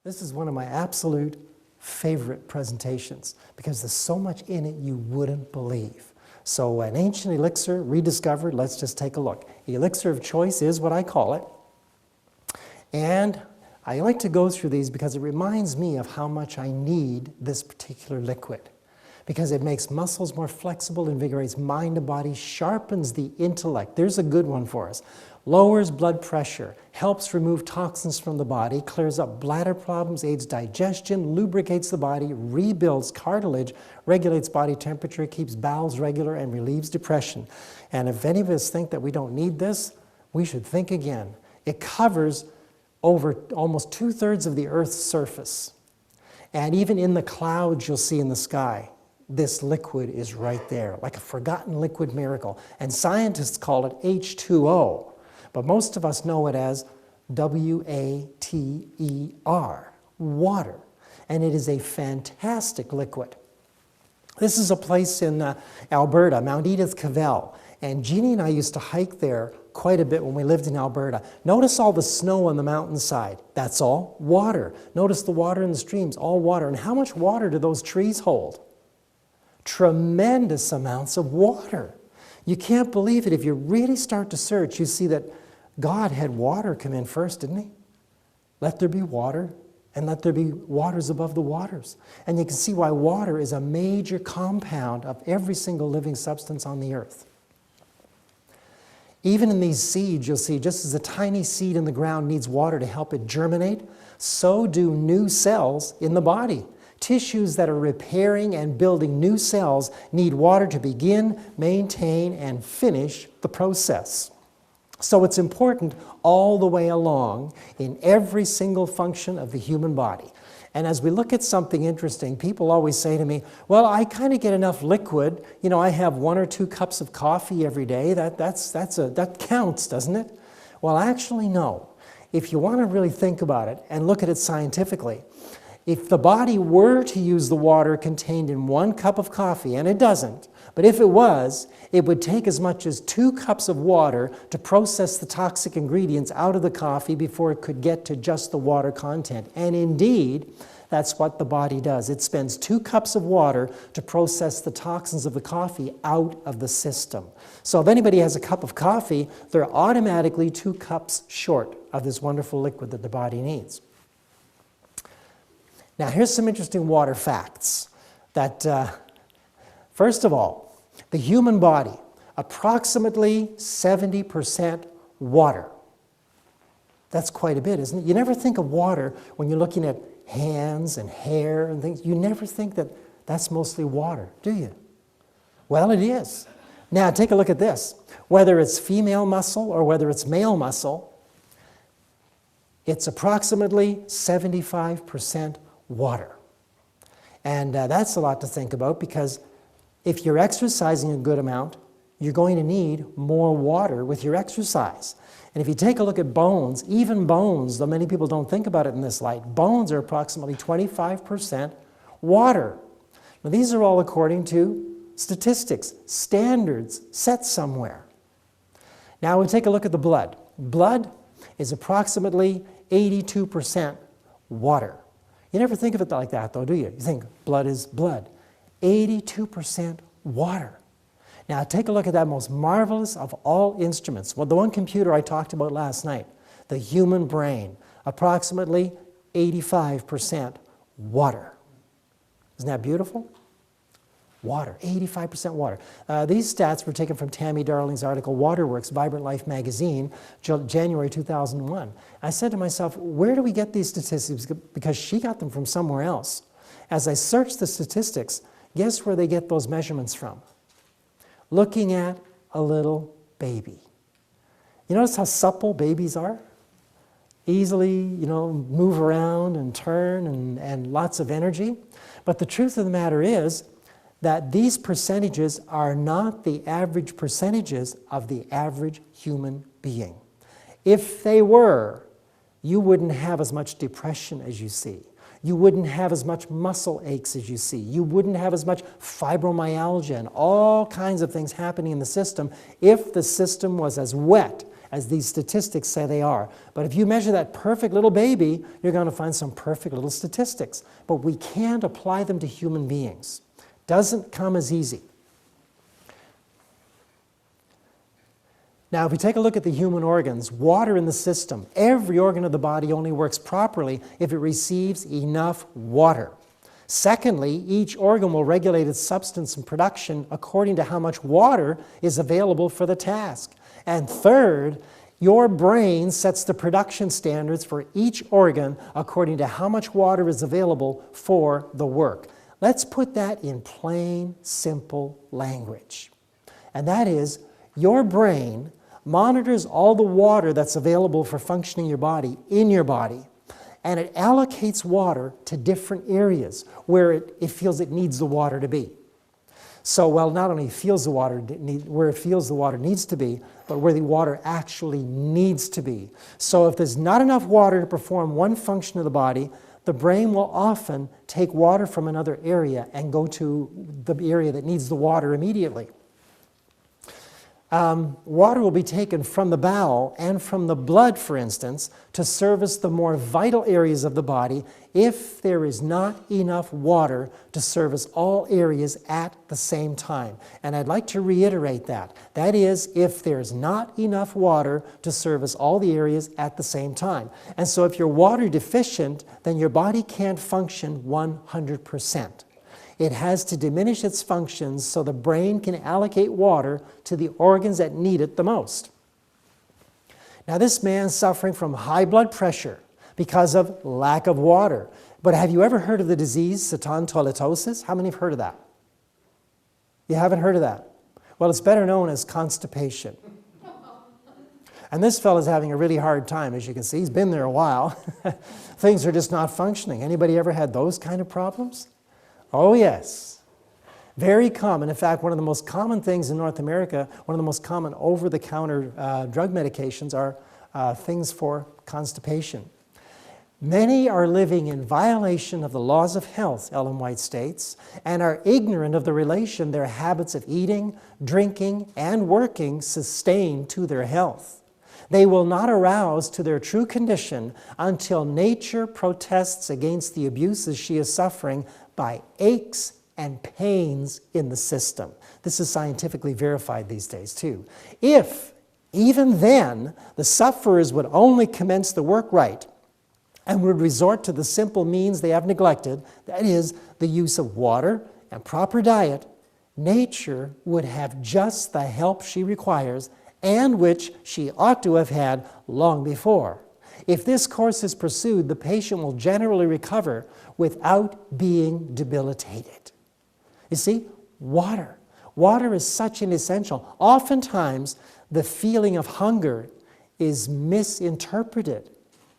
This is one of my absolute favorite presentations because there's so much in it you wouldn't believe. So an ancient elixir rediscovered, let's just take a look. The elixir of choice is what I call it. And I like to go through these because it reminds me of how much I need this particular liquid. Because it makes muscles more flexible, invigorates mind and body, sharpens the intellect. There's a good one for us. Lowers blood pressure, helps remove toxins from the body, clears up bladder problems, aids digestion, lubricates the body, rebuilds cartilage, regulates body temperature, keeps bowels regular, and relieves depression. And if any of us think that we don't need this, we should think again. It covers over almost 2/3 of the Earth's surface. And even in the clouds you'll see in the sky, this liquid is right there, like a forgotten liquid miracle. And scientists call it H2O. But most of us know it as W-A-T-E-R, water. And it is a fantastic liquid. This is a place in Alberta, Mount Edith Cavell. And Jeanie and I used to hike there quite a bit when we lived in Alberta. Notice all the snow on the mountainside. That's all water. Notice the water in the streams, all water. And how much water do those trees hold? Tremendous amounts of water. You can't believe it. If you really start to search, you see that God had water come in first, didn't he? Let there be water, and let there be waters above the waters. And you can see why water is a major compound of every single living substance on the earth. Even in these seeds, you'll see, just as a tiny seed in the ground needs water to help it germinate, so do new cells in the body. Tissues that are repairing and building new cells need water to begin, maintain, and finish the process. So it's important all the way along in every single function of the human body. And as we look at something interesting, people always say to me, well, I kind of get enough liquid. You know, I have 1 or 2 cups of coffee every day. That counts, doesn't it? Well, actually, no. If you want to really think about it and look at it scientifically, if the body were to use the water contained in 1 cup of coffee, and it doesn't, but if it was, it would take as much as 2 cups of water to process the toxic ingredients out of the coffee before it could get to just the water content. And indeed, that's what the body does. It spends 2 cups of water to process the toxins of the coffee out of the system. So if anybody has a cup of coffee, they're automatically 2 cups short of this wonderful liquid that the body needs. Now, here's some interesting water facts that, first of all, the human body, approximately 70% water. That's quite a bit, isn't it? You never think of water when you're looking at hands and hair and things. You never think that that's mostly water, do you? Well, it is. Now, take a look at this. Whether it's female muscle or whether it's male muscle, it's approximately 75% water. And that's a lot to think about because if you're exercising a good amount, you're going to need more water with your exercise. And if you take a look at bones, even bones, though many people don't think about it in this light, bones are approximately 25% water. Now these are all according to statistics, standards set somewhere. Now we take a look at the blood. Blood is approximately 82% water. You never think of it like that, though, do you? You think blood is blood. 82% water. Now, take a look at that most marvelous of all instruments. Well, the one computer I talked about last night, the human brain, approximately 85% water. Isn't that beautiful? Water, 85% water. These stats were taken from Tammy Darling's article, Waterworks, Vibrant Life magazine, January 2001. I said to myself, where do we get these statistics? Because she got them from somewhere else. As I searched the statistics, guess where they get those measurements from? Looking at a little baby. You notice how supple babies are? Easily, you know, move around and turn and lots of energy. But the truth of the matter is that these percentages are not the average percentages of the average human being. If they were, you wouldn't have as much depression as you see. You wouldn't have as much muscle aches as you see. You wouldn't have as much fibromyalgia and all kinds of things happening in the system if the system was as wet as these statistics say they are. But if you measure that perfect little baby, you're going to find some perfect little statistics. But we can't apply them to human beings. Doesn't come as easy. Now, if we take a look at the human organs, water in the system, every organ of the body only works properly if it receives enough water. Secondly, each organ will regulate its substance and production according to how much water is available for the task. And third, your brain sets the production standards for each organ according to how much water is available for the work. Let's put that in plain, simple language. And that is, your brain monitors all the water that's available for functioning in your body, and it allocates water to different areas where it feels it needs the water to be. So, well, not only feels the water where it feels the water needs to be, but where the water actually needs to be. So if there's not enough water to perform one function of the body, the brain will often take water from another area and go to the area that needs the water immediately. Water will be taken from the bowel and from the blood, for instance, to service the more vital areas of the body if there is not enough water to service all areas at the same time. And I'd like to reiterate that. That is, if there's not enough water to service all the areas at the same time. And so if you're water deficient, then your body can't function 100%. It has to diminish its functions so the brain can allocate water to the organs that need it the most. Now, this man's suffering from high blood pressure because of lack of water. But have you ever heard of the disease cetontolitosis? How many have heard of that? You haven't heard of that? Well, it's better known as constipation. And this fellow's having a really hard time, as you can see. He's been there a while. Things are just not functioning. Anybody ever had those kind of problems? Oh, yes. Very common. In fact, one of the most common things in North America, one of the most common over-the-counter drug medications are things for constipation. Many are living in violation of the laws of health, Ellen White states, and are ignorant of the relation their habits of eating, drinking, and working sustain to their health. They will not arouse to their true condition until nature protests against the abuses she is suffering by aches and pains in the system. This is scientifically verified these days too. If, even then, the sufferers would only commence the work right and would resort to the simple means they have neglected, that is, the use of water and proper diet, nature would have just the help she requires and which she ought to have had long before. If this course is pursued, the patient will generally recover without being debilitated. You see, water. Water is such an essential. Oftentimes, the feeling of hunger is misinterpreted.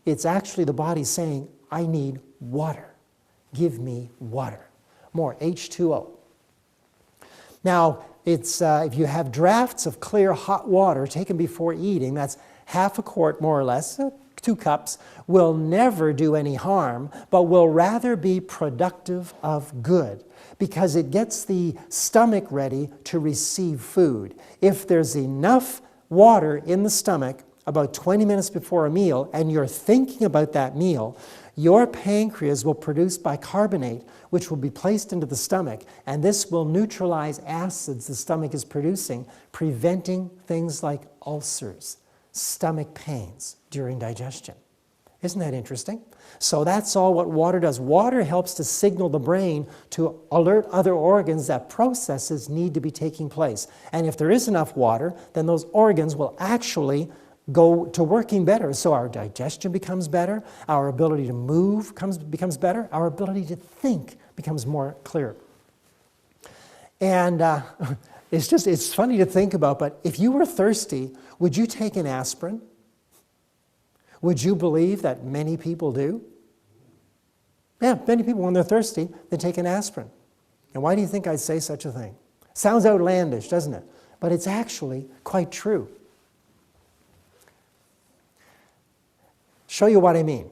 It's actually the body saying, I need water. Give me water. More H2O. Now, it's, if you have drafts of clear hot water taken before eating, that's half a quart more or less, 2 cups, will never do any harm, but will rather be productive of good because it gets the stomach ready to receive food. If there's enough water in the stomach about 20 minutes before a meal and you're thinking about that meal, your pancreas will produce bicarbonate, which will be placed into the stomach, and this will neutralize acids the stomach is producing, preventing things like ulcers, stomach pains during digestion. Isn't that interesting? So that's all what water does. Water helps to signal the brain to alert other organs that processes need to be taking place. And if there is enough water, then those organs will actually go to working better. So our digestion becomes better, our ability to move becomes better, our ability to think becomes more clear. And it's funny to think about, but if you were thirsty, would you take an aspirin? Would you believe that many people do? Yeah, many people, when they're thirsty, they take an aspirin. And why do you think I'd say such a thing? Sounds outlandish, doesn't it? But it's actually quite true. Show you what I mean.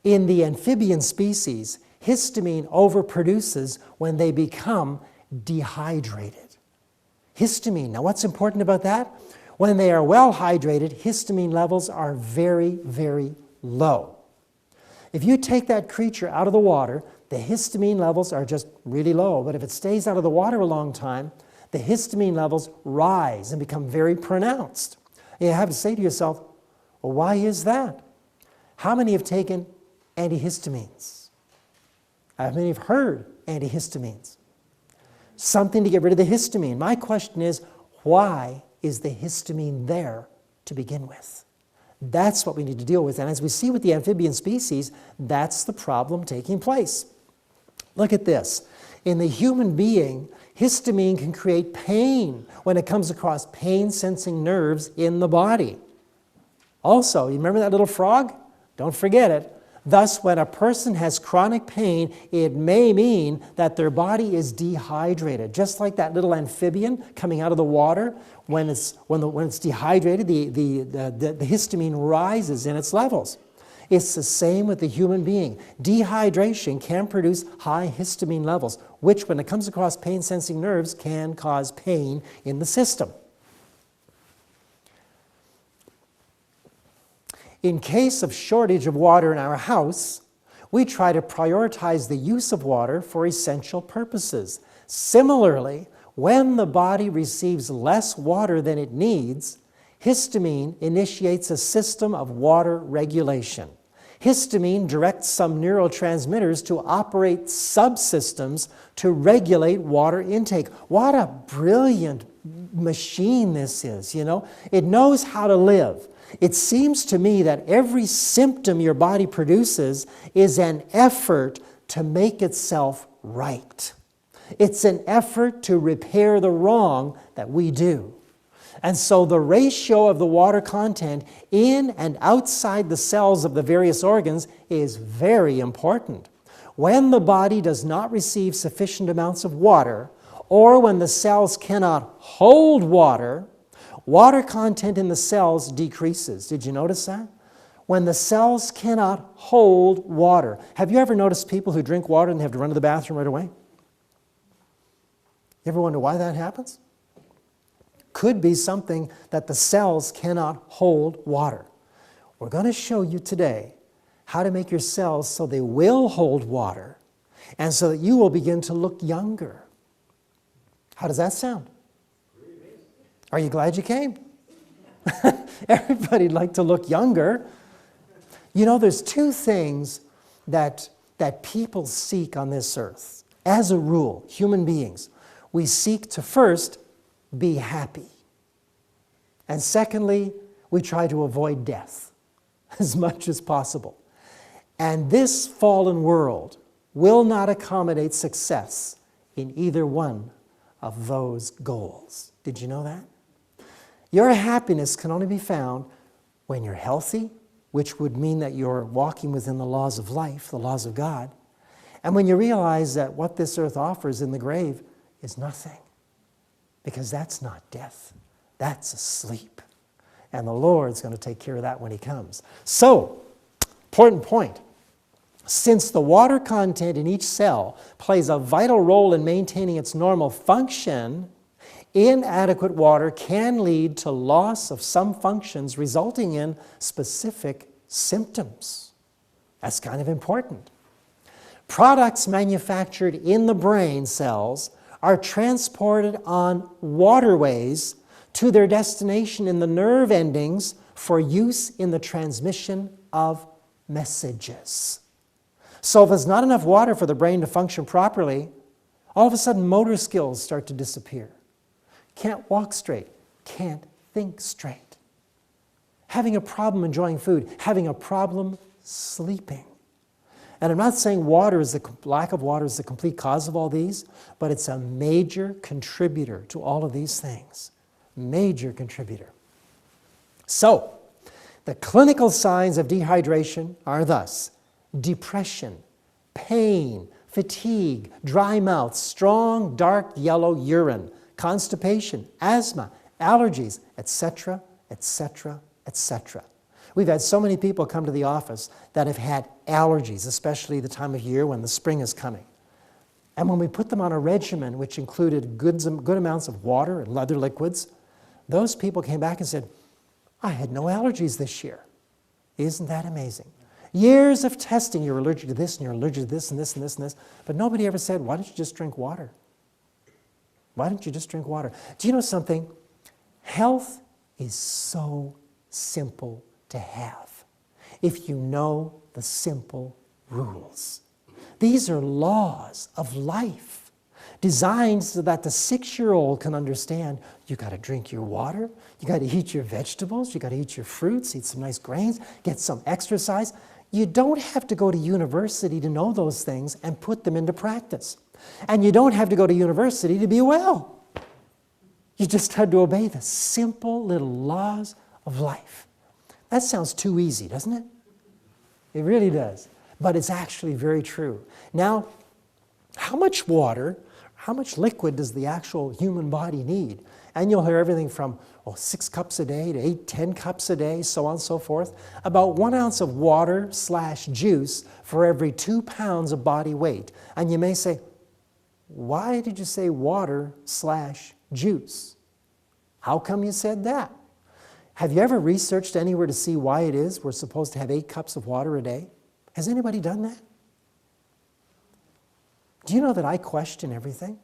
In the amphibian species, histamine overproduces when they become dehydrated. Histamine, now what's important about that? When they are well hydrated, histamine levels are very, very low. If you take that creature out of the water, the histamine levels are just really low. But if it stays out of the water a long time, the histamine levels rise and become very pronounced. And you have to say to yourself, well, why is that? How many have taken antihistamines? How many have heard antihistamines? Something to get rid of the histamine. My question is, why is the histamine there to begin with? That's what we need to deal with. And as we see with the amphibian species, that's the problem taking place. Look at this. In the human being, histamine can create pain when it comes across pain-sensing nerves in the body. Also, you remember that little frog? Don't forget it. Thus, when a person has chronic pain, it may mean that their body is dehydrated. Just like that little amphibian coming out of the water, when it's dehydrated, the histamine rises in its levels. It's the same with the human being. Dehydration can produce high histamine levels, which, when it comes across pain-sensing nerves, can cause pain in the system. In case of shortage of water in our house, we try to prioritize the use of water for essential purposes. Similarly, when the body receives less water than it needs, histamine initiates a system of water regulation. Histamine directs some neurotransmitters to operate subsystems to regulate water intake. What a brilliant machine this is, you know? It knows how to live. It seems to me that every symptom your body produces is an effort to make itself right. It's an effort to repair the wrong that we do. And so the ratio of the water content in and outside the cells of the various organs is very important. When the body does not receive sufficient amounts of water, or when the cells cannot hold water, water content in the cells decreases. Did you notice that? When the cells cannot hold water. Have you ever noticed people who drink water and they have to run to the bathroom right away? You ever wonder why that happens? Could be something that the cells cannot hold water. We're going to show you today how to make your cells so they will hold water and so that you will begin to look younger. How does that sound? Are you glad you came? Everybody'd like to look younger. You know, there's two things that people seek on this earth. As a rule, human beings, we seek to first be happy. And secondly, we try to avoid death as much as possible. And this fallen world will not accommodate success in either one of those goals. Did you know that? Your happiness can only be found when you're healthy, which would mean that you're walking within the laws of life, the laws of God, and when you realize that what this earth offers in the grave is nothing, because that's not death, that's a sleep. And the Lord's going to take care of that when He comes. So, important point. Since the water content in each cell plays a vital role in maintaining its normal function, inadequate water can lead to loss of some functions, resulting in specific symptoms. That's kind of important. Products manufactured in the brain cells are transported on waterways to their destination in the nerve endings for use in the transmission of messages. So if there's not enough water for the brain to function properly, all of a sudden motor skills start to disappear. Can't walk straight, can't think straight. Having a problem enjoying food, having a problem sleeping. And I'm not saying lack of water is the complete cause of all these, but it's a major contributor to all of these things. Major contributor. So, the clinical signs of dehydration are thus: depression, pain, fatigue, dry mouth, strong dark yellow urine, constipation, asthma, allergies, etc., etc., etc. We've had so many people come to the office that have had allergies, especially the time of year when the spring is coming. And when we put them on a regimen which included good amounts of water and other liquids, Those people came back and said, I had no allergies this year. Isn't that amazing? Years of testing, you're allergic to this, and you're allergic to this, and this, and this, and this. But nobody ever said, why don't you just drink water? Why don't you just drink water? Do you know something? Health is so simple to have if you know the simple rules. These are laws of life designed so that the 6-year-old can understand you got to drink your water, you got to eat your vegetables, you got to eat your fruits, eat some nice grains, get some exercise. You don't have to go to university to know those things and put them into practice. And you don't have to go to university to be well. You just had to obey the simple little laws of life. That sounds too easy, doesn't it? It really does. But it's actually very true. Now, how much water, how much liquid does the actual human body need? And you'll hear everything from 6 cups a day to 8, 10 cups a day, so on and so forth. About 1 ounce of water/juice for every 2 pounds of body weight. And you may say, why did you say water/juice? How come you said that? Have you ever researched anywhere to see why it is we're supposed to have 8 cups of water a day? Has anybody done that? Do you know that I question everything?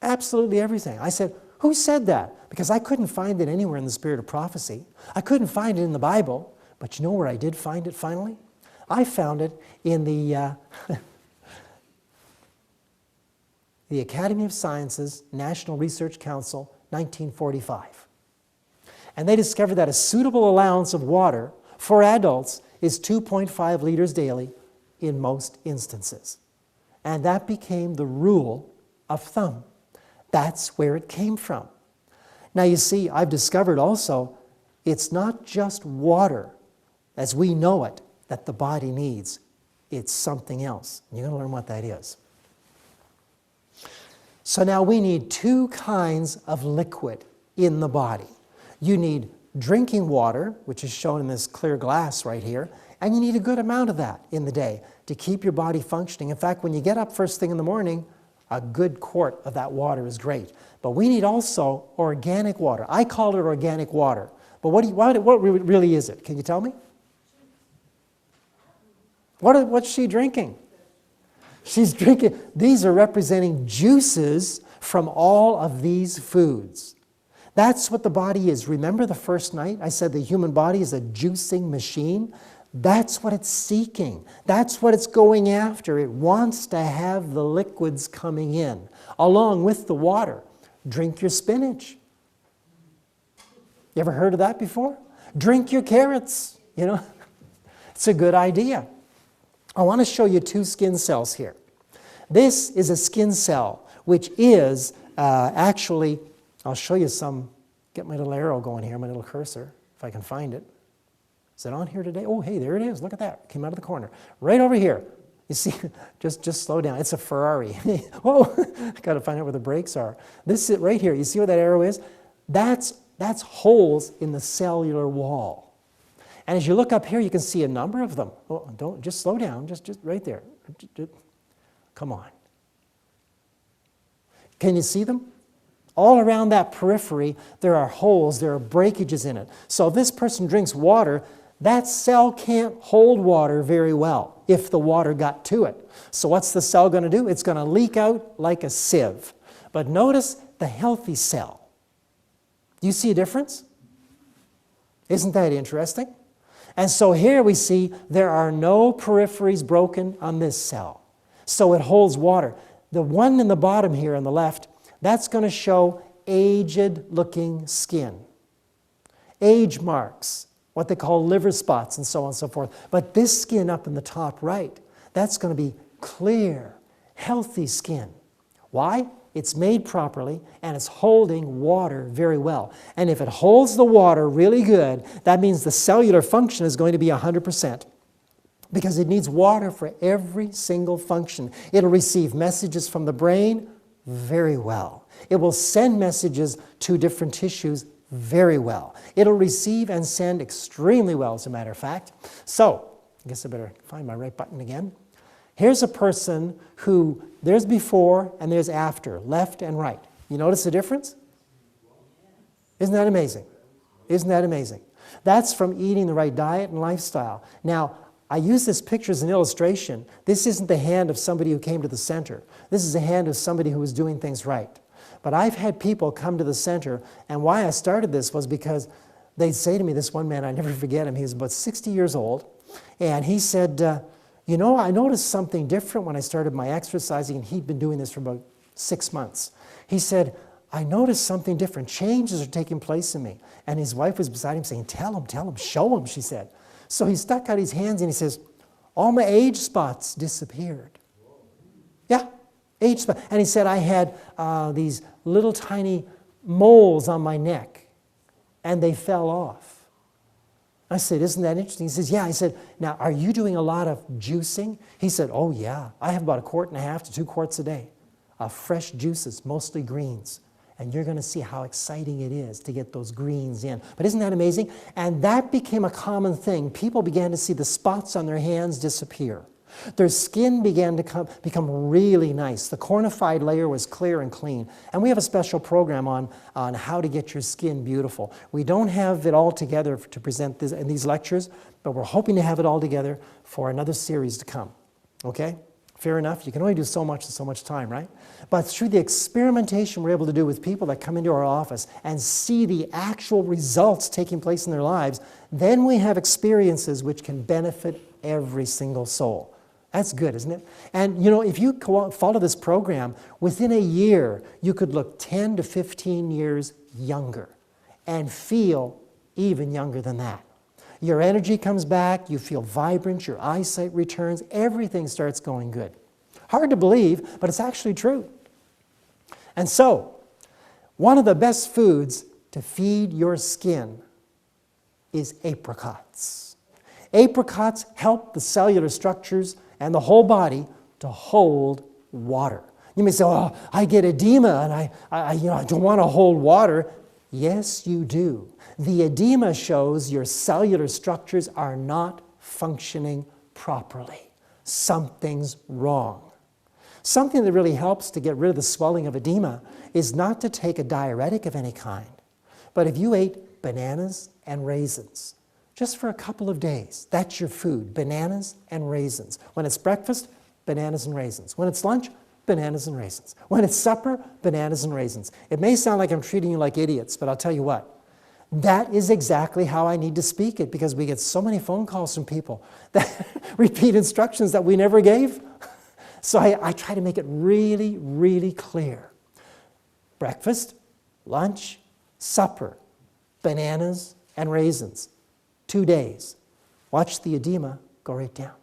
Absolutely everything. I said, who said that? Because I couldn't find it anywhere in the spirit of prophecy. I couldn't find it in the Bible. But you know where I did find it finally? I found it in the the Academy of Sciences National Research Council, 1945. And they discovered that a suitable allowance of water for adults is 2.5 liters daily in most instances. And that became the rule of thumb. That's where it came from. Now you see, I've discovered also, it's not just water as we know it that the body needs. It's something else. You're going to learn what that is. So now we need 2 kinds of liquid in the body. You need drinking water, which is shown in this clear glass right here, and you need a good amount of that in the day to keep your body functioning. In fact, when you get up first thing in the morning, a good quart of that water is great. But we need also organic water. I call it organic water. But what really is it? Can you tell me? What's she drinking? She's drinking, these are representing juices from all of these foods. That's what the body is. Remember the first night I said the human body is a juicing machine? That's what it's seeking. That's what it's going after. It wants to have the liquids coming in, along with the water. Drink your spinach. You ever heard of that before? Drink your carrots, you know. It's a good idea. I want to show you 2 skin cells here. This is a skin cell, which is actually, I'll show you some, get my little arrow going here, my little cursor, if I can find it. Is it on here today? Oh, hey, there it is. Look at that. It came out of the corner. Right over here. You see, just slow down. It's a Ferrari. Whoa, I've got to find out where the brakes are. This is right here. You see where that arrow is? That's holes in the cellular wall. And as you look up here, you can see a number of them. Oh, don't, just slow down. Just right there. Come on. Can you see them? All around that periphery, there are holes, there are breakages in it. So if this person drinks water, that cell can't hold water very well if the water got to it. So what's the cell going to do? It's going to leak out like a sieve. But notice the healthy cell. Do you see a difference? Isn't that interesting? And so here we see there are no peripheries broken on this cell. So it holds water. The one in the bottom here on the left, that's going to show aged-looking skin. Age marks, what they call liver spots and so on and so forth. But this skin up in the top right, that's going to be clear, healthy skin. Why? It's made properly and it's holding water very well. And if it holds the water really good, that means the cellular function is going to be 100%. Because it needs water for every single function. It'll receive messages from the brain very well. It will send messages to different tissues very well. It'll receive and send extremely well, as a matter of fact. So, I guess I better find my right button again. Here's a person who, there's before and there's after, left and right. You notice the difference? Isn't that amazing? Isn't that amazing? That's from eating the right diet and lifestyle. Now, I use this picture as an illustration. This isn't the hand of somebody who came to the center. This is the hand of somebody who was doing things right. But I've had people come to the center, and why I started this was because they'd say to me, this one man, I never forget him, he was about 60 years old, and he said, you know, I noticed something different when I started my exercising, and he'd been doing this for about 6 months. He said, I noticed something different. Changes are taking place in me. And his wife was beside him saying, tell him, show him, she said. So he stuck out his hands and he says, all my age spots disappeared. Yeah, age spots. And he said, I had these little tiny moles on my neck, and they fell off. I said, isn't that interesting? He says, yeah. I said, now, are you doing a lot of juicing? He said, oh, yeah. I have about 1.5 quarts to 2 quarts a day of fresh juices, mostly greens. And you're going to see how exciting it is to get those greens in. But isn't that amazing? And that became a common thing. People began to see the spots on their hands disappear. Their skin began to become really nice. The cornified layer was clear and clean. And we have a special program on how to get your skin beautiful. We don't have it all together to present this in these lectures, but we're hoping to have it all together for another series to come. Okay? Fair enough. You can only do so much in so much time, right? But through the experimentation we're able to do with people that come into our office and see the actual results taking place in their lives, then we have experiences which can benefit every single soul. That's good, isn't it? And you know, if you follow this program, within a year, you could look 10 to 15 years younger and feel even younger than that. Your energy comes back, you feel vibrant, your eyesight returns, everything starts going good. Hard to believe, but it's actually true. And so, one of the best foods to feed your skin is apricots. Apricots help the cellular structures and the whole body to hold water. You may say, oh, I get edema and I don't want to hold water. Yes, you do. The edema shows your cellular structures are not functioning properly. Something's wrong. Something that really helps to get rid of the swelling of edema is not to take a diuretic of any kind, but if you ate bananas and raisins, just for a couple of days, that's your food, bananas and raisins. When it's breakfast, bananas and raisins. When it's lunch, bananas and raisins. When it's supper, bananas and raisins. It may sound like I'm treating you like idiots, but I'll tell you what. That is exactly how I need to speak it, because we get so many phone calls from people that repeat instructions that we never gave. So I try to make it really, really clear. Breakfast, lunch, supper, bananas and raisins. 2 days. Watch the edema go right down.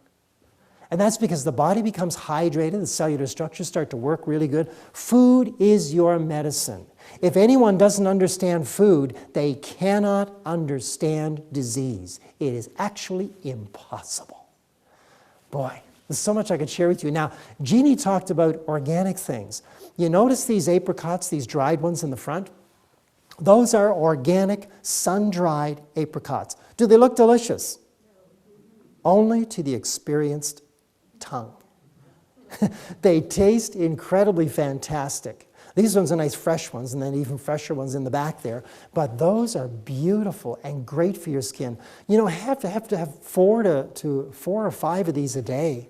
And that's because the body becomes hydrated, the cellular structures start to work really good. Food is your medicine. If anyone doesn't understand food, they cannot understand disease. It is actually impossible. Boy, there's so much I could share with you. Now, Jeanie talked about organic things. You notice these apricots, these dried ones in the front? Those are organic, sun-dried apricots. Do they look delicious? Only to the experienced tongue. They taste incredibly fantastic. These ones are nice fresh ones, and then even fresher ones in the back there. But those are beautiful and great for your skin. You know, have to have 4 or 5 of these a day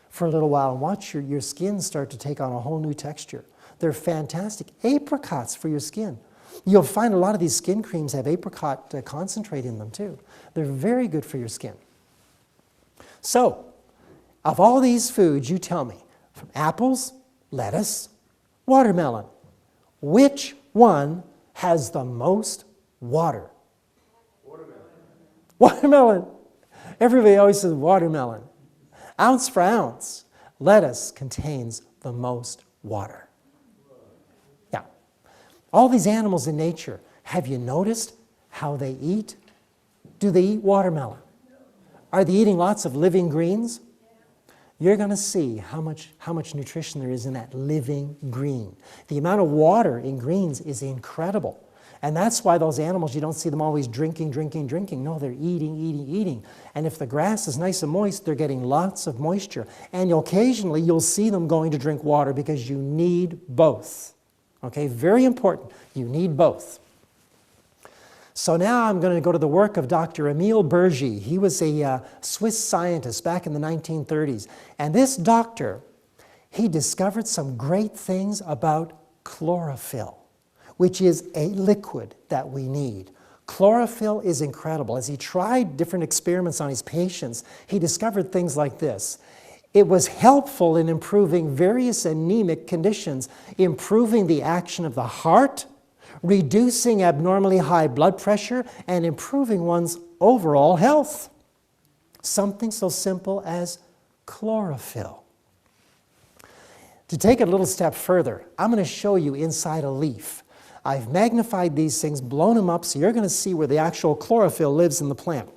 for a little while, and watch your skin start to take on a whole new texture. They're fantastic. Apricots for your skin. You'll find a lot of these skin creams have apricot concentrate in them too. They're very good for your skin. So, of all these foods, you tell me, from apples, lettuce, watermelon, which one has the most water? Watermelon. Watermelon. Everybody always says watermelon. Ounce for ounce, lettuce contains the most water. Yeah. All these animals in nature, have you noticed how they eat? Do they eat watermelon? Are they eating lots of living greens? You're going to see how much nutrition there is in that living green. The amount of water in greens is incredible. And that's why those animals, you don't see them always drinking. No, they're eating. And if the grass is nice and moist, they're getting lots of moisture. And occasionally, you'll see them going to drink water because you need both. Okay, very important. You need both. So now I'm going to go to the work of Dr. Emile Bergy. He was a Swiss scientist back in the 1930s. And this doctor, he discovered some great things about chlorophyll, which is a liquid that we need. Chlorophyll is incredible. As he tried different experiments on his patients, he discovered things like this. It was helpful in improving various anemic conditions, improving the action of the heart, reducing abnormally high blood pressure, and improving one's overall health. Something so simple as chlorophyll. To take it a little step further, I'm going to show you inside a leaf. I've magnified these things, blown them up, so you're going to see where the actual chlorophyll lives in the plant.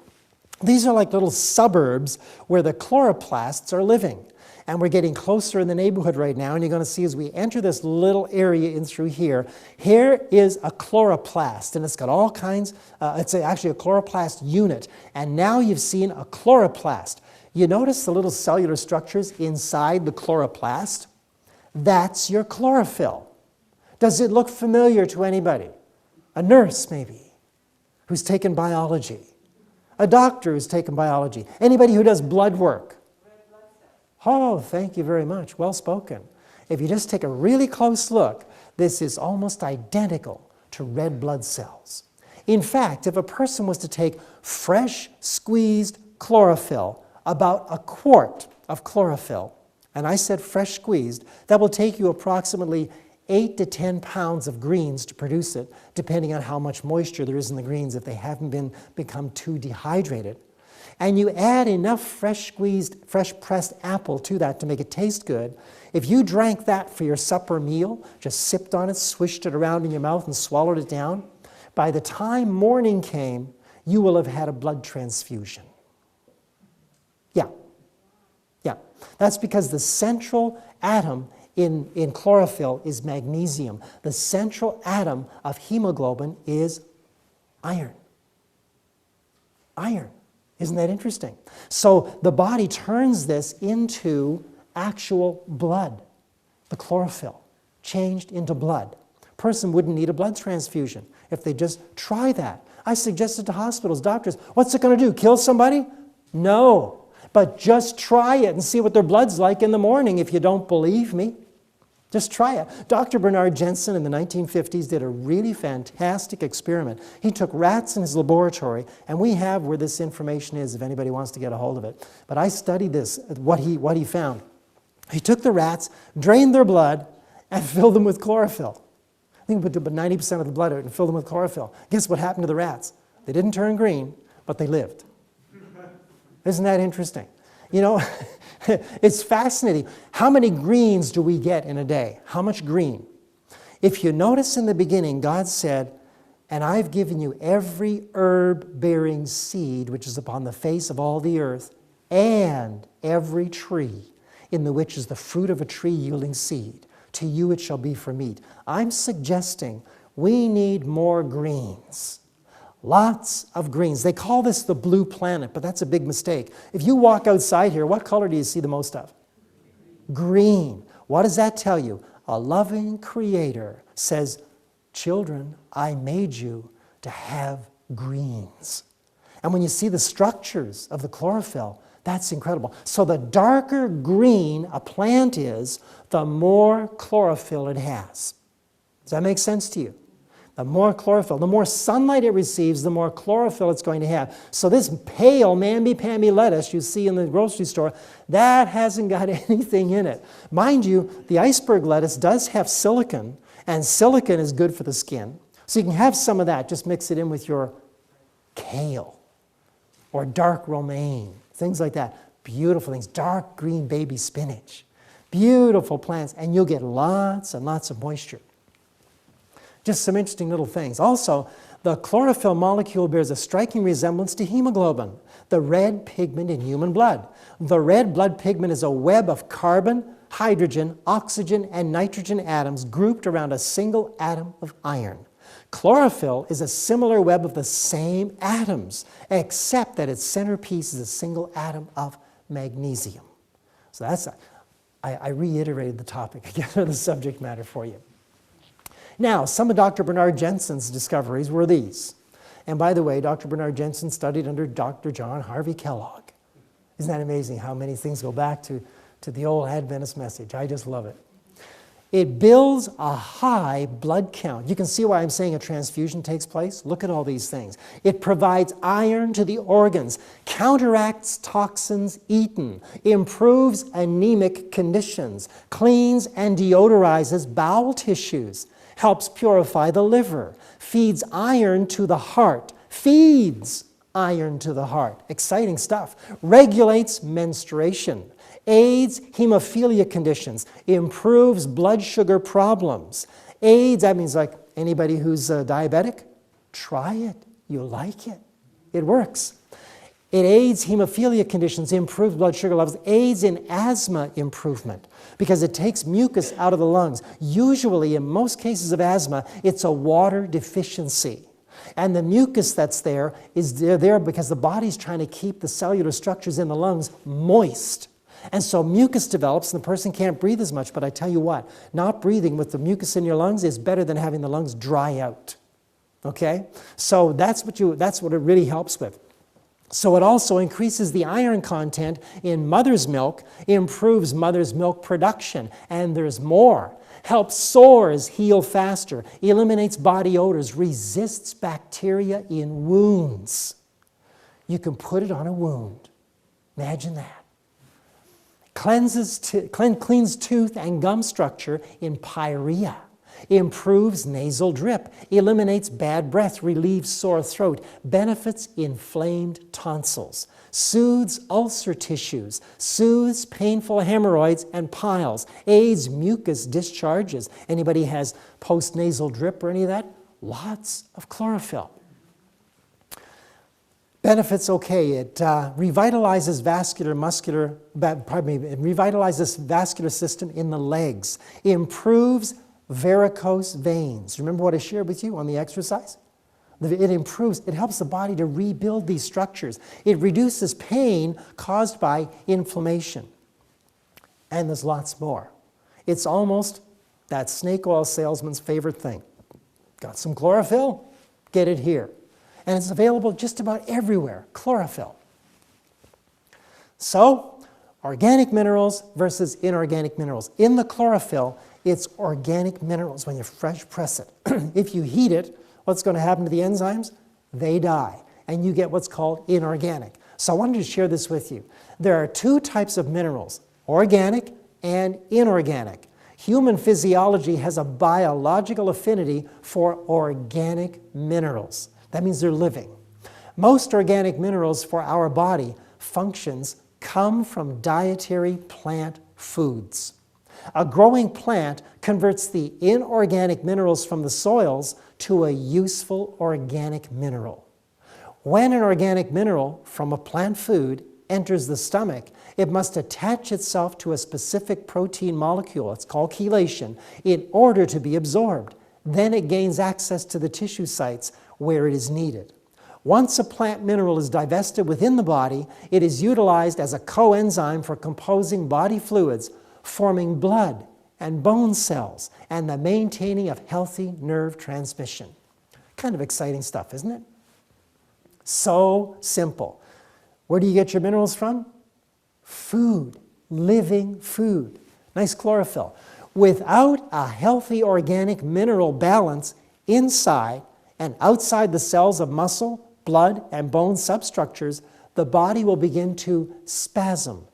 These are like little suburbs where the chloroplasts are living. And we're getting closer in the neighborhood right now, and you're going to see as we enter this little area in through here, here is a chloroplast, and it's got all kinds, it's actually a chloroplast unit. And now you've seen a chloroplast. You notice the little cellular structures inside the chloroplast? That's your chlorophyll. Does it look familiar to anybody? A nurse, maybe, who's taken biology. A doctor who's taken biology. Anybody who does blood work. Oh, thank you very much. Well spoken. If you just take a really close look, this is almost identical to red blood cells. In fact, if a person was to take fresh squeezed chlorophyll, about a quart of chlorophyll, and I said fresh squeezed, that will take you approximately 8 to 10 pounds of greens to produce it, depending on how much moisture there is in the greens if they haven't become too dehydrated. And you add enough fresh squeezed, fresh pressed apple to that to make it taste good. If you drank that for your supper meal, just sipped on it, swished it around in your mouth and swallowed it down, by the time morning came, you will have had a blood transfusion. Yeah. That's because the central atom in chlorophyll is magnesium. The central atom of hemoglobin is iron. Iron. Isn't that interesting? So the body turns this into actual blood. The chlorophyll changed into blood. Person wouldn't need a blood transfusion if they just try that. I suggested to hospitals, doctors, what's it going to do? Kill somebody? No. But just try it and see what their blood's like in the morning if you don't believe me. Just try it. Dr. Bernard Jensen in the 1950s did a really fantastic experiment. He took rats in his laboratory, and we have where this information is if anybody wants to get a hold of it. But I studied this, what he found. He took the rats, drained their blood, and filled them with chlorophyll. I think he put about 90% of the blood out and filled them with chlorophyll. Guess what happened to the rats? They didn't turn green, but they lived. Isn't that interesting? You know, it's fascinating. How many greens do we get in a day? How much green? If you notice in the beginning, God said, and I've given you every herb-bearing seed which is upon the face of all the earth, and every tree in the which is the fruit of a tree yielding seed. To you it shall be for meat. I'm suggesting we need more greens. Lots of greens. They call this the blue planet, but that's a big mistake. If you walk outside here, what color do you see the most of? Green. What does that tell you? A loving creator says, children, I made you to have greens. And when you see the structures of the chlorophyll, that's incredible. So the darker green a plant is, the more chlorophyll it has. Does that make sense to you? The more chlorophyll, the more sunlight it receives, the more chlorophyll it's going to have. So this pale mamby-pamby lettuce you see in the grocery store, that hasn't got anything in it. Mind you, the iceberg lettuce does have silicon, and silicon is good for the skin. So you can have some of that, just mix it in with your kale or dark romaine, things like that. Beautiful things, dark green baby spinach. Beautiful plants, and you'll get lots and lots of moisture. Just some interesting little things. Also, the chlorophyll molecule bears a striking resemblance to hemoglobin, the red pigment in human blood. The red blood pigment is a web of carbon, hydrogen, oxygen, and nitrogen atoms grouped around a single atom of iron. Chlorophyll is a similar web of the same atoms, except that its centerpiece is a single atom of magnesium. So that's, I reiterated the topic again, or the subject matter for you. Now, some of Dr. Bernard Jensen's discoveries were these. And by the way, Dr. Bernard Jensen studied under Dr. John Harvey Kellogg. Isn't that amazing how many things go back to the old Adventist message? I just love it. It builds a high blood count. You can see why I'm saying a transfusion takes place. Look at all these things. It provides iron to the organs, counteracts toxins eaten, improves anemic conditions, cleans and deodorizes bowel tissues, helps purify the liver, feeds iron to the heart, feeds iron to the heart. Exciting stuff. Regulates menstruation, aids hemophilia conditions, improves blood sugar problems. Aids, that means like anybody who's diabetic, try it. You'll like it. It works. It aids hemophilia conditions, improves blood sugar levels, aids in asthma improvement because it takes mucus out of the lungs. Usually, in most cases of asthma, it's a water deficiency. And the mucus that's there is there because the body's trying to keep the cellular structures in the lungs moist. And so mucus develops and the person can't breathe as much. But I tell you what, not breathing with the mucus in your lungs is better than having the lungs dry out. Okay? So that's what it really helps with. So it also increases the iron content in mother's milk, improves mother's milk production, and there's more. Helps sores heal faster, eliminates body odors, resists bacteria in wounds. You can put it on a wound. Imagine that. Cleans tooth and gum structure in pyorrhea. Improves nasal drip, eliminates bad breath, relieves sore throat, benefits inflamed tonsils, soothes ulcer tissues, soothes painful hemorrhoids and piles, aids mucus discharges. Anybody has post-nasal drip or any of that? Lots of chlorophyll. Benefits, okay, it revitalizes revitalizes vascular system in the legs, improves varicose veins. Remember what I shared with you on the exercise? It improves, it helps the body to rebuild these structures. It reduces pain caused by inflammation. And there's lots more. It's almost that snake oil salesman's favorite thing. Got some chlorophyll? Get it here. And it's available just about everywhere, chlorophyll. So, organic minerals versus inorganic minerals. In the chlorophyll, it's organic minerals when you fresh press it. If you heat it, what's going to happen to the enzymes? They die, and you get what's called inorganic. So I wanted to share this with you. There are two types of minerals, organic and inorganic. Human physiology has a biological affinity for organic minerals. That means they're living. Most organic minerals for our body functions come from dietary plant foods. A growing plant converts the inorganic minerals from the soils to a useful organic mineral. When an organic mineral from a plant food enters the stomach, it must attach itself to a specific protein molecule, it's called chelation, in order to be absorbed. Then it gains access to the tissue sites where it is needed. Once a plant mineral is divested within the body, it is utilized as a coenzyme for composing body fluids, forming blood and bone cells, and the maintaining of healthy nerve transmission. Kind of exciting stuff, isn't it? So simple. Where do you get your minerals from? Food, living food. Nice chlorophyll. Without a healthy organic mineral balance inside and outside the cells of muscle, blood, and bone substructures, the body will begin to spasm,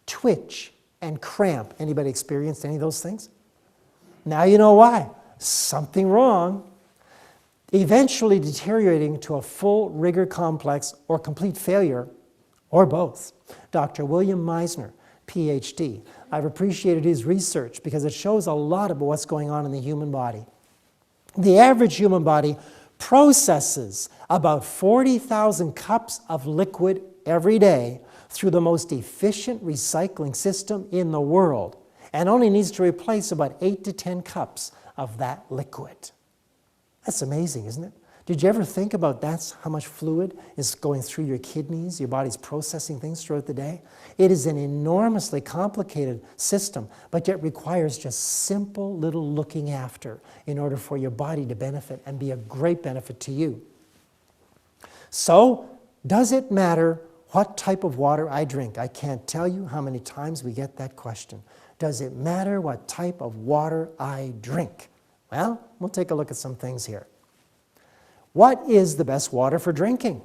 twitch, and cramp. Anybody experienced any of those things? Now you know why. Something wrong. Eventually deteriorating to a full rigor complex or complete failure, or both. Dr. William Meisner, PhD. I've appreciated his research because it shows a lot about what's going on in the human body. The average human body processes about 40,000 cups of liquid every day through the most efficient recycling system in the world, and only needs to replace about 8 to 10 cups of that liquid. That's amazing, isn't it? Did you ever think about that's how much fluid is going through your kidneys, your body's processing things throughout the day? It is an enormously complicated system, but yet requires just simple little looking after in order for your body to benefit and be a great benefit to you. So, does it matter what type of water I drink? I can't tell you how many times we get that question. Does it matter what type of water I drink? Well, we'll take a look at some things here. What is the best water for drinking?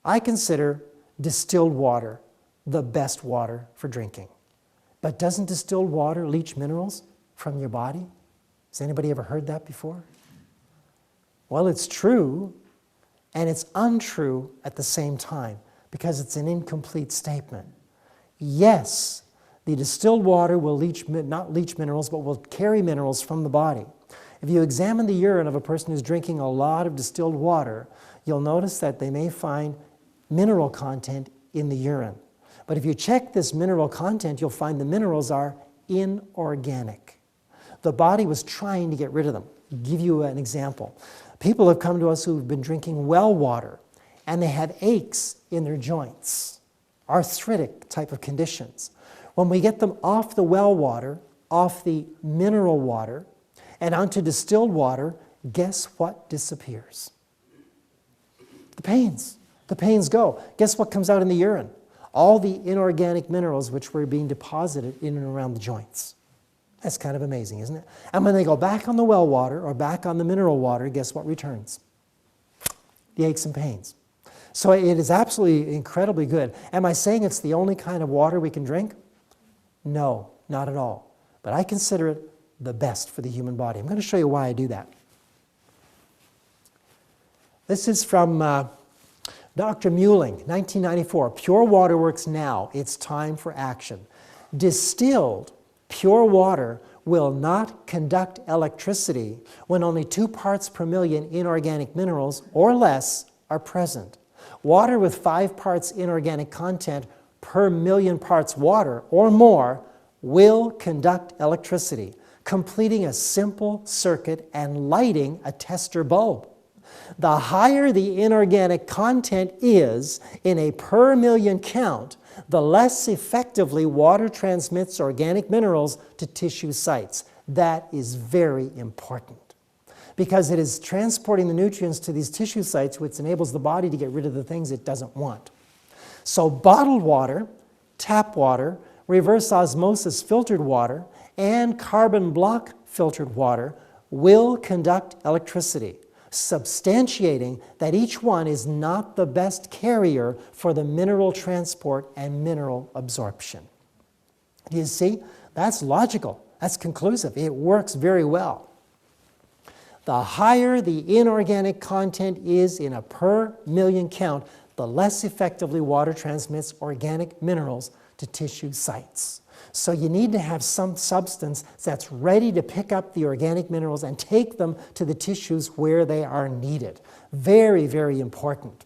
I consider distilled water the best water for drinking. But doesn't distilled water leach minerals from your body? Has anybody ever heard that before? Well, it's true, and it's untrue at the same time, because it's an incomplete statement. Yes, the distilled water will not leach minerals, but will carry minerals from the body. If you examine the urine of a person who's drinking a lot of distilled water, you'll notice that they may find mineral content in the urine. But if you check this mineral content, you'll find the minerals are inorganic. The body was trying to get rid of them. I'll give you an example. People have come to us who've been drinking well water, and they have aches in their joints, arthritic type of conditions. When we get them off the well water, off the mineral water, and onto distilled water, guess what disappears? The pains. The pains go. Guess what comes out in the urine? All the inorganic minerals which were being deposited in and around the joints. That's kind of amazing, isn't it? And when they go back on the well water or back on the mineral water, guess what returns? The aches and pains. So it is absolutely incredibly good. Am I saying it's the only kind of water we can drink? No, not at all. But I consider it the best for the human body. I'm going to show you why I do that. This is from Dr. Muehling, 1994. Pure water works now. It's time for action. Distilled pure water will not conduct electricity when only 2 parts per million inorganic minerals or less are present. Water with 5 parts inorganic content per million parts water or more will conduct electricity, completing a simple circuit and lighting a tester bulb. The higher the inorganic content is in a per million count, the less effectively water transmits organic minerals to tissue sites. That is very important, because it is transporting the nutrients to these tissue sites, which enables the body to get rid of the things it doesn't want. So bottled water, tap water, reverse osmosis filtered water, and carbon block filtered water will conduct electricity, substantiating that each one is not the best carrier for the mineral transport and mineral absorption. Do you see? That's logical. That's conclusive. It works very well. The higher the inorganic content is in a per million count, the less effectively water transmits organic minerals to tissue sites. So you need to have some substance that's ready to pick up the organic minerals and take them to the tissues where they are needed. Very, very important.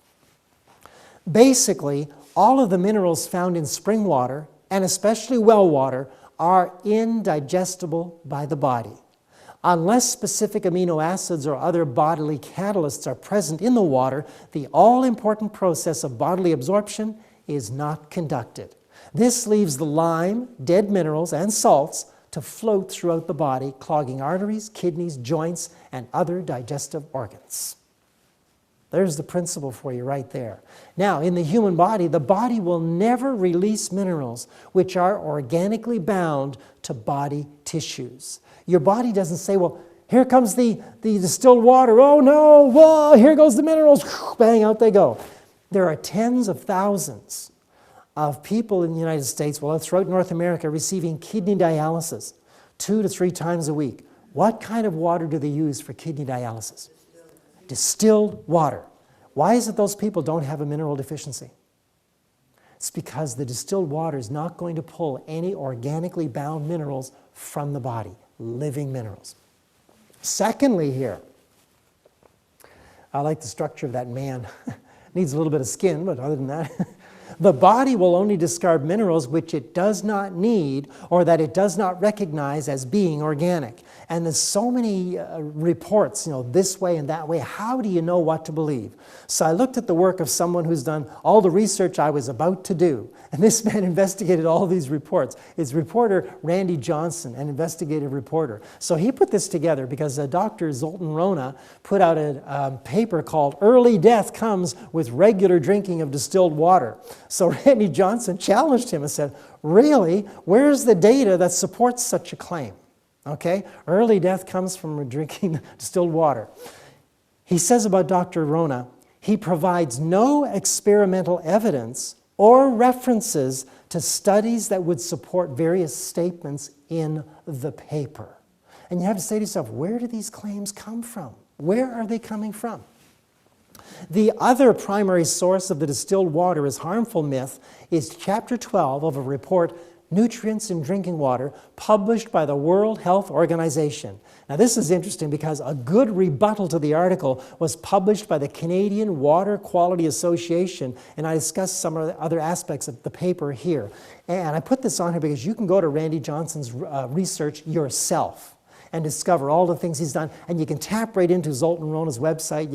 Basically, all of the minerals found in spring water, and especially well water, are indigestible by the body. Unless specific amino acids or other bodily catalysts are present in the water, the all-important process of bodily absorption is not conducted. This leaves the lime, dead minerals, and salts to float throughout the body, clogging arteries, kidneys, joints, and other digestive organs. There's the principle for you right there. Now, in the human body, the body will never release minerals which are organically bound to body tissues. Your body doesn't say, well, here comes the distilled water. Oh no, whoa, here goes the minerals. Bang, out they go. There are tens of thousands of people in the United States, well, throughout North America, receiving kidney dialysis 2 to 3 times a week. What kind of water do they use for kidney dialysis? Distilled water. Why is it those people don't have a mineral deficiency? It's because the distilled water is not going to pull any organically bound minerals from the body, living minerals. Secondly here, I like the structure of that man. Needs a little bit of skin, but other than that, The body will only discard minerals which it does not need or that it does not recognize as being organic. And there's so many reports, this way and that way. How do you know what to believe? So I looked at the work of someone who's done all the research I was about to do. And this man investigated all these reports. It's reporter Randy Johnson, an investigative reporter. So he put this together because Dr. Zoltan Rona put out a paper called Early Death Comes with Regular Drinking of Distilled Water. So Randy Johnson challenged him and said, really, where's the data that supports such a claim? Okay, early death comes from drinking distilled water. He says about Dr. Rona, he provides no experimental evidence or references to studies that would support various statements in the paper. And you have to say to yourself, where do these claims come from? Where are they coming from? The other primary source of the distilled water is harmful myth is chapter 12 of a report, Nutrients in Drinking Water, published by the World Health Organization. Now this is interesting because a good rebuttal to the article was published by the Canadian Water Quality Association, and I discussed some of the other aspects of the paper here. And I put this on here because you can go to Randy Johnson's research yourself and discover all the things he's done, and you can tap right into Zoltan Rona's website,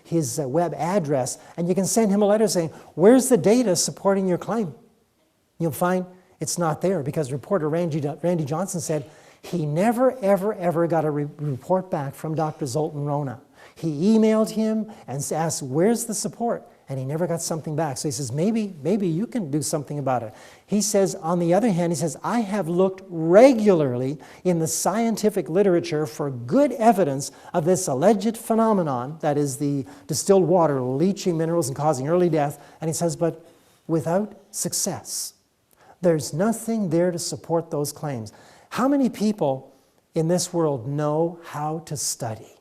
his web address, and you can send him a letter saying, where's the data supporting your claim? You'll find it's not there because reporter Randy Johnson said he never, ever, ever got a report back from Dr. Zoltan Rona. He emailed him and asked, where's the support? And he never got something back. So he says, maybe you can do something about it. He says, on the other hand, he says, I have looked regularly in the scientific literature for good evidence of this alleged phenomenon, that is the distilled water leaching minerals and causing early death. And he says, but without success. There's nothing there to support those claims. How many people in this world know how to study?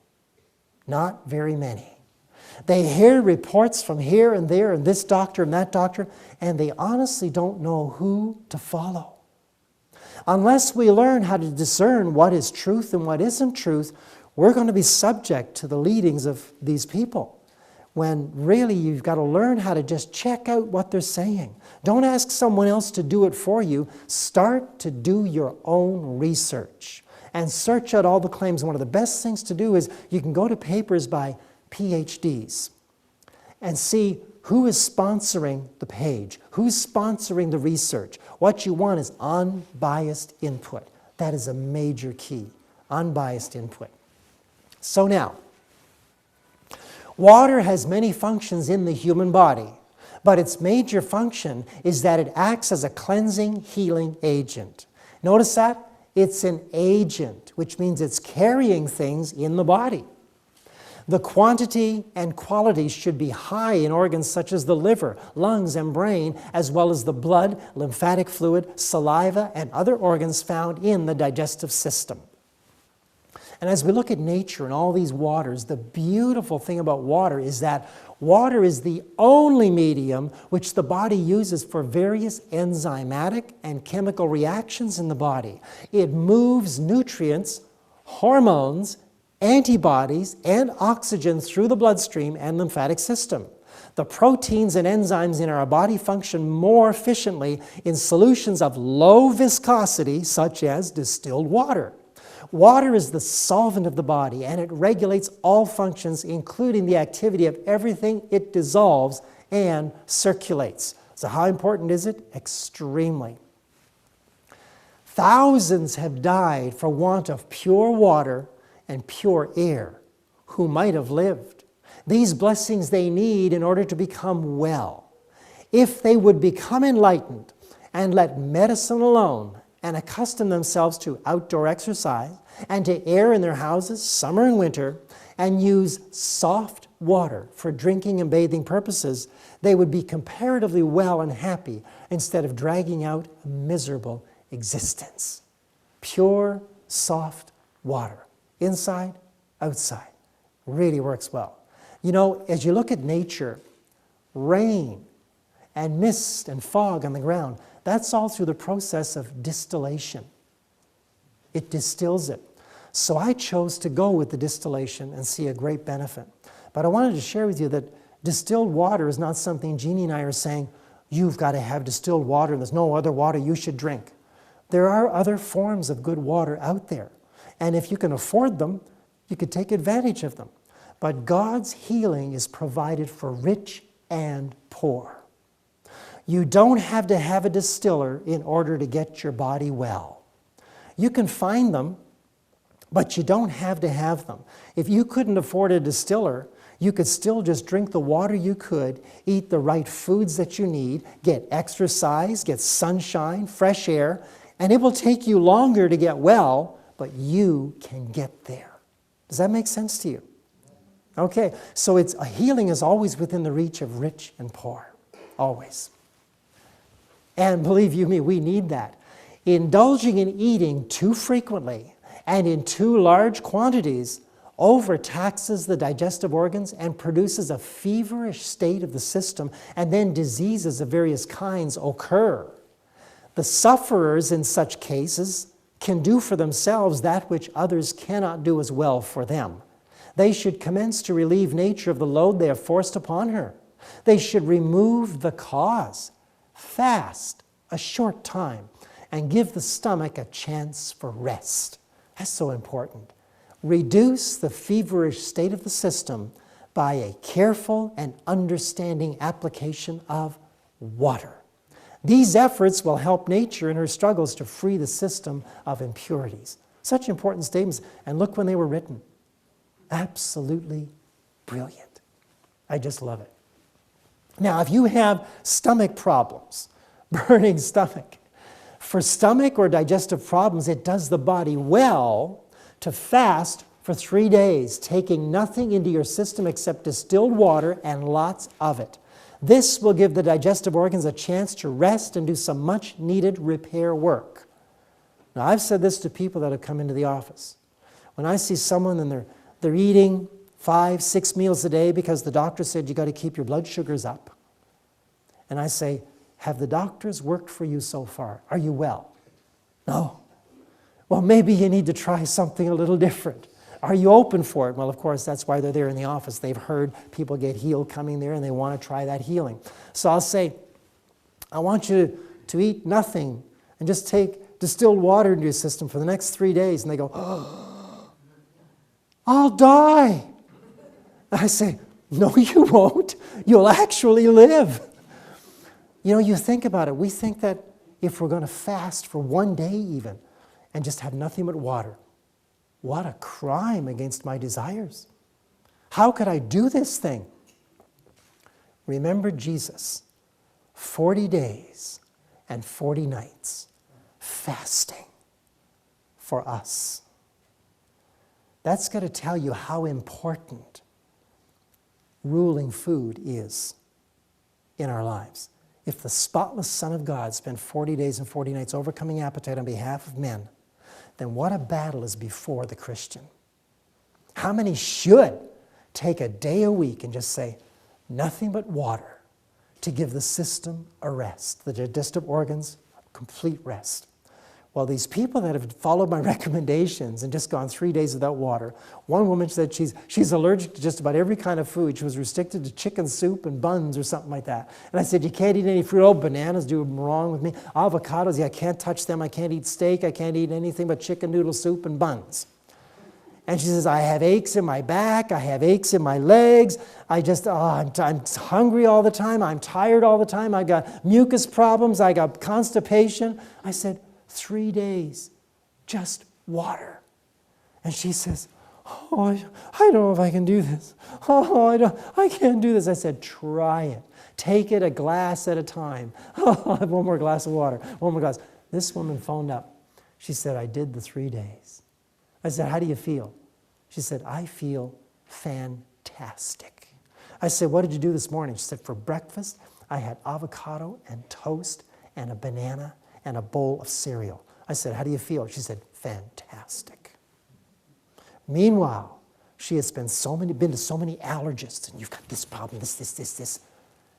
Not very many. They hear reports from here and there and this doctor and that doctor, and they honestly don't know who to follow. Unless we learn how to discern what is truth and what isn't truth, we're going to be subject to the leadings of these people. When really you've got to learn how to just check out what they're saying. Don't ask someone else to do it for you. Start to do your own research and search out all the claims. One of the best things to do is you can go to papers by PhDs and see who is sponsoring the page, who's sponsoring the research. What you want is unbiased input. That is a major key, unbiased input. So now, water has many functions in the human body, but its major function is that it acts as a cleansing, healing agent. Notice that? It's an agent, which means it's carrying things in the body. The quantity and quality should be high in organs such as the liver, lungs, and brain, as well as the blood, lymphatic fluid, saliva, and other organs found in the digestive system. And as we look at nature and all these waters, the beautiful thing about water is that water is the only medium which the body uses for various enzymatic and chemical reactions in the body. It moves nutrients, hormones, antibodies, and oxygen through the bloodstream and lymphatic system. The proteins and enzymes in our body function more efficiently in solutions of low viscosity, such as distilled water. Water is the solvent of the body, and it regulates all functions, including the activity of everything it dissolves and circulates. So how important is it? Extremely. Thousands have died for want of pure water and pure air who might have lived. These blessings they need in order to become well. If they would become enlightened and let medicine alone and accustom themselves to outdoor exercise and to air in their houses, summer and winter, and use soft water for drinking and bathing purposes, they would be comparatively well and happy instead of dragging out a miserable existence. Pure, soft water, inside, outside, really works well. You know, as you look at nature, rain and mist and fog on the ground, that's all through the process of distillation. It distills it. So I chose to go with the distillation and see a great benefit. But I wanted to share with you that Distilled water is not something Jeanie and I are saying, you've got to have distilled water and there's no other water you should drink. There are other forms of good water out there. And if you can afford them, you could take advantage of them. But God's healing is provided for rich and poor. You don't have to have a distiller in order to get your body well. You can find them, but you don't have to have them. If you couldn't afford a distiller, you could still just drink the water you could, eat the right foods that you need, get exercise, get sunshine, fresh air, and it will take you longer to get well, but you can get there. Does that make sense to you? Okay, so healing is always within the reach of rich and poor, always. And believe you me, we need that. Indulging in eating too frequently and in too large quantities overtaxes the digestive organs and produces a feverish state of the system, and then diseases of various kinds occur. The sufferers in such cases can do for themselves that which others cannot do as well for them. They should commence to relieve nature of the load they have forced upon her. They should remove the cause, fast a short time, and give the stomach a chance for rest. That's so important. Reduce the feverish state of the system by a careful and understanding application of water. These efforts will help nature in her struggles to free the system of impurities. Such important statements, and look when they were written. Absolutely brilliant. I just love it. Now, if you have stomach problems, burning stomach, for stomach or digestive problems, it does the body well to fast for 3 days, taking nothing into your system except distilled water and lots of it. This will give the digestive organs a chance to rest and do some much needed repair work. Now, I've said this to people that have come into the office. When I see someone and they're eating 5, 6 meals a day because the doctor said you got to keep your blood sugars up. And I say, have the doctors worked for you so far? Are you well? No. Well, maybe you need to try something a little different. Are you open for it? Well, of course, that's why they're there in the office. They've heard people get healed coming there and they want to try that healing. So I'll say, I want you to eat nothing and just take distilled water into your system for the next 3 days. And they go, oh, I'll die. And I say, no, you won't. You'll actually live. You know, you think about it. We think that if we're going to fast for 1 day even and just have nothing but water, what a crime against my desires. How could I do this thing? Remember Jesus, 40 days and 40 nights fasting for us. That's going to tell you how important ruling food is in our lives. If the spotless Son of God spent 40 days and 40 nights overcoming appetite on behalf of men, then what a battle is before the Christian. How many should take a day a week and just say, nothing but water to give the system a rest, the digestive organs complete rest? Well, these people that have followed my recommendations and just gone 3 days without water, one woman said she's allergic to just about every kind of food. She was restricted to chicken soup and buns or something like that. And I said, you can't eat any fruit. Oh, bananas do wrong with me. Avocados, yeah, I can't touch them. I can't eat steak. I can't eat anything but chicken noodle soup and buns. And she says, I have aches in my back. I have aches in my legs. I'm hungry all the time. I'm tired all the time. I got mucus problems. I got constipation. I said, 3 days, just water. And she says, oh, I don't know if I can do this. Oh, I can't do this. I said, try it. Take it a glass at a time. Oh, I'll have one more glass of water, one more glass. This woman phoned up. She said, I did the 3 days. I said, how do you feel? She said, I feel fantastic. I said, what did you do this morning? She said, for breakfast, I had avocado and toast and a banana and a bowl of cereal. I said, how do you feel? She said, fantastic. Meanwhile, she has been to so many allergists, and you've got this problem, this.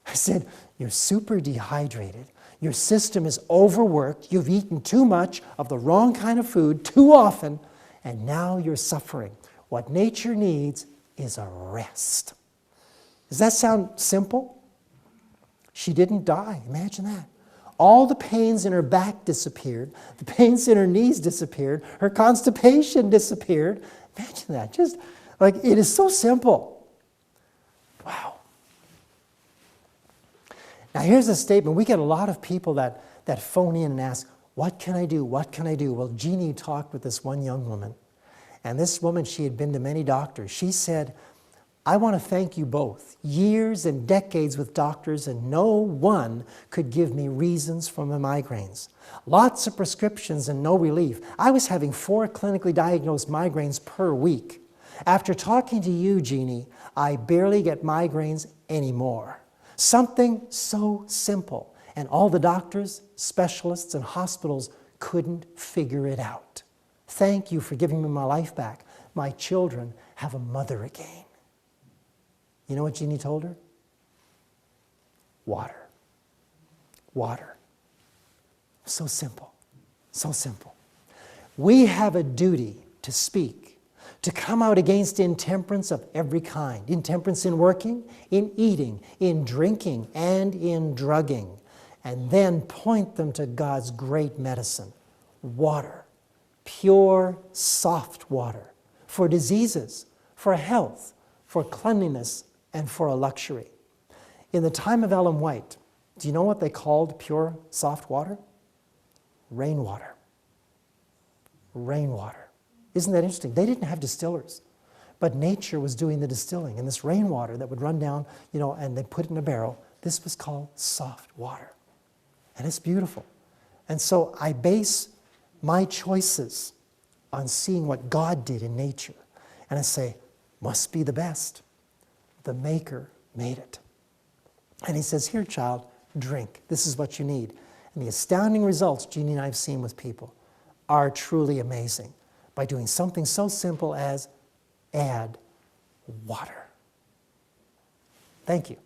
I said, you're super dehydrated. Your system is overworked. You've eaten too much of the wrong kind of food too often, and now you're suffering. What nature needs is a rest. Does that sound simple? She didn't die. Imagine that. All the pains in her back disappeared. The pains in her knees disappeared. Her constipation disappeared. Imagine that. Just like, it is so simple. Wow. Now here's a statement. We get a lot of people that phone in and ask, what can I do? What can I do? Well, Jeanie talked with this one young woman. And this woman, she had been to many doctors. She said, I want to thank you both. Years and decades with doctors, and no one could give me reasons for my migraines. Lots of prescriptions and no relief. I was having 4 clinically diagnosed migraines per week. After talking to you, Jeanie, I barely get migraines anymore. Something so simple, and all the doctors, specialists, and hospitals couldn't figure it out. Thank you for giving me my life back. My children have a mother again. You know what Jeanie told her? Water. Water. So simple. So simple. We have a duty to speak, to come out against intemperance of every kind. Intemperance in working, in eating, in drinking, and in drugging. And then point them to God's great medicine. Water. Pure, soft water. For diseases, for health, for cleanliness, and for a luxury. In the time of Ellen White, do you know what they called pure, soft water? Rainwater. Rainwater. Isn't that interesting? They didn't have distillers, but nature was doing the distilling. And this rainwater that would run down, and they put it in a barrel, this was called soft water. And it's beautiful. And so I base my choices on seeing what God did in nature. And I say, must be the best. The Maker made it. And he says, here, child, drink. This is what you need. And the astounding results Jeanie and I have seen with people are truly amazing by doing something so simple as add water. Thank you.